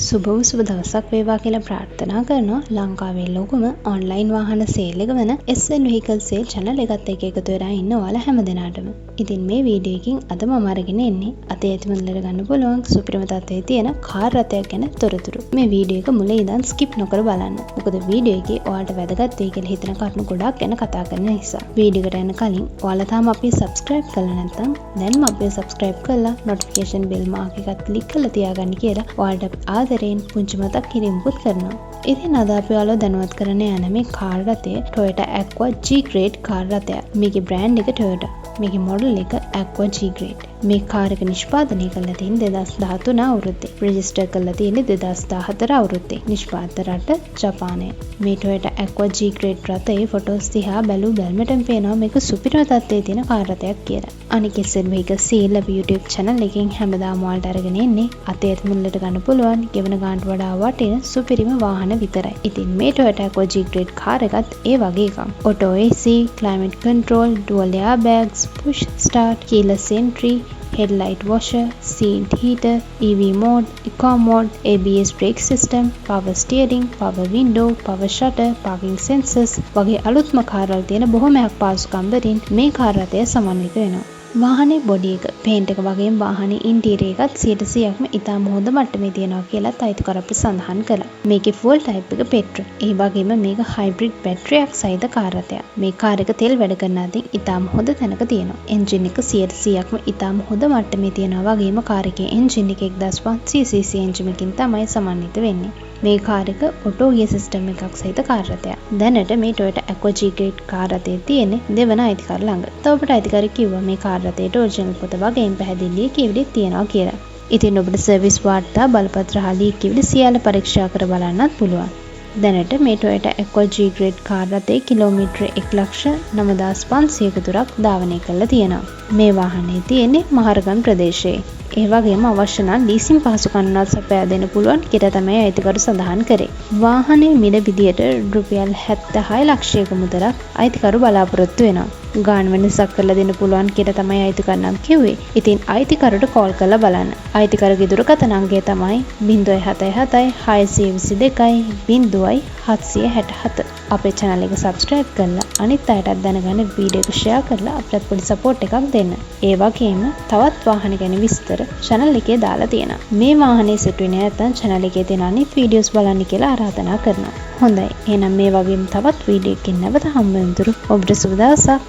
සුබ දවසක් වේවා කියලා ප්‍රාර්ථනා කරනවා. ලංකාවේ ලොකුම ඔන්ලයින් වාහන සේල් එක වන SN Vehicle Sale channel එකත් එක්ක එකතු වෙලා ඉන්න ඔයාලා හැමදෙනාටම. ඉතින් මේ වීඩියෝ එකකින් අද මම අරගෙන එන්නේ අතේ ඇතිමුදලට ගන්න පුළුවන් සුපිරිම තත්ත්වයේ තියෙන කාර් රථයක් ගැන තොරතුරු. මේ වීඩියෝ එක මුල ඉඳන් ස්කිප් නොකර බලන්න. මොකද වීඩියෝ එකේ ඔයාලට වැදගත් වෙයි කියලා හිතන කරුණු ගොඩක් ගැන කතා කරන නිසා. වීඩියෝ එකට යන්න කලින් ඔයාලා තාම අපි subscribe කරලා නැත්නම් දැන්ම අපි subscribe කරලා notification bell මාක් එකත් click කරලා තියාගන්න කියලා ඔයාලට ආදරයෙන් පුංචි මතක් කිරීමකුත් කරනවා. ඉතින් අද අපි ඔයාලව දැනුවත් කරන්න යන මේ කාර් රථය Toyota Aqua G Grade car රථයක්. මේකේ brand එක Toyota. මේකේ model එක Aqua G Grade. මේ කාර් එක නිෂ්පාදනය කරලා තියෙන්නේ 2013 අවුරුද්දේ. රෙජිස්ටර් කරලා තියෙන්නේ 2014 අවුරුද්දේ. නිෂ්පාදක රට ජපානය. මේ Toyota Aqua G Grade රථයේ ෆොටෝස් දිහා බැලුවම පේනවා මේක සුපිරිම තත්ත්වයේ තියෙන කාර් රථයක් කියලා. අනික SN Vehicle Sale අපි YouTube channel එකෙන් හැමදාම ඔයාලට අරගෙන එන්නේ අතේ ඇතිමුදලට ගන්න පුළුවන් ගෙවන ගානට වඩා වටින සුපිරිම වාහන විතරයි. ඉතින් මේ Toyota Aqua G Grade car එකත් ඒ වගේ එකක්. Auto AC, climate control, dual airbags, push start, keyless entry, headlight washer, seat heater, EV mode, eco mode, ABS brake system, power steering, power window, power shutter, parking sensors වගේ අලුත්ම කාර්වල තියෙන බොහොමයක් පාසුකම් වලින් මේ car රථය සමන්විත වෙනවා. වාහනේ බොඩි එක, පේන්ට් එක වගේම වාහනේ ඉන්ටීරියර් එකත් 100%ක්ම ඉතාම හොඳ මට්ටමේ තියෙනවා කියලා අයිතිකර අපි සඳහන් කළා. මේකේ ෆුල් ටයිප් එක පෙට්‍රල්. ඒ වගේම මේක හයිබ්‍රිඩ් බැටරියක් සහිත කාර් රථයක්. මේ කාර් එක තෙල් වැඩ කරන අතින් ඉතාම හොඳ තැනක තියෙනවා. එන්ජින් එක 100%ක්ම ඉතාම හොඳ මට්ටමේ තියෙනවා වගේම කාර් එකේ එන්ජින් එක 1500 cc එන්ජින් එකකින් තමයි සමන්විත වෙන්නේ. මේ කාර් එක ඔටෝ ගියර් සිස්ටම් එකක් සහිත කාර් රථයක්. දැනට මේ Toyota Aqua G Grade car රථයේ තියෙන්නේ දෙවන අයිතිකාර ළඟ. තව ඔබට අයිතිකාර කිව්වා මේ කාර් රථයට ඔරිජිනල් පොත වගේම පැහැදිලි කියවිලිත් තියෙනවා කියලා. ඉතින් ඔබට සර්විස් වාර්තා බලපත්‍ර හා ලීක් කියවිලි සියල්ල පරීක්ෂා කර බලන්නත් පුළුවන්. දැනට මේ Toyota Aqua G Grade car රථයේ කිලෝමීටර 1,95,500ක දුරක් ධාවනය කරලා තියෙනවා. මේ වාහනේ තියෙන්නේ මහරගම් ප්‍රදේශයේ. ඒ වගේම අවශ්‍ය නම් ලීසින් පහසුකම්වත් සපයා දෙන්න පුළුවන් කියලා තමයි අයිතිකරු සඳහන් කරේ. වාහනේ මිල විදියට රුපියල් 76 ලක්ෂයක මුදලක් අයිතිකරු බලාපොරොත්තු වෙනවා. ගාන වෙනසක් කරලා දෙන්න පුළුවන් කියලා තමයි අයිතිකරු නම් කිව්වේ. ඉතින් අයිතිකරුට කෝල් කරලා බලන්න. අයිතිකරුගේ දුරකථන අංකය තමයි 077 622 0767. අපේ channel එක subscribe කරලා අනිත් අයටත් දැනගන්න වීඩියෝ එක share කරලා අපිට පොඩි support එකක් දෙන්න. ඒ වගේම තවත් වාහන ගැන විස්තර channel එකේ දාලා තියෙනවා. මේ වාහනේ සෙට් වෙන්නේ නැත්නම් channel එකේ තියෙන අනිත් videos බලන්න කියලා ආරාධනා කරනවා. හොඳයි. එහෙනම් මේ වගේම තවත් වීඩියෝ එකකින් නැවත හම්බ වෙනතුරු ඔබට සුබ දවසක්.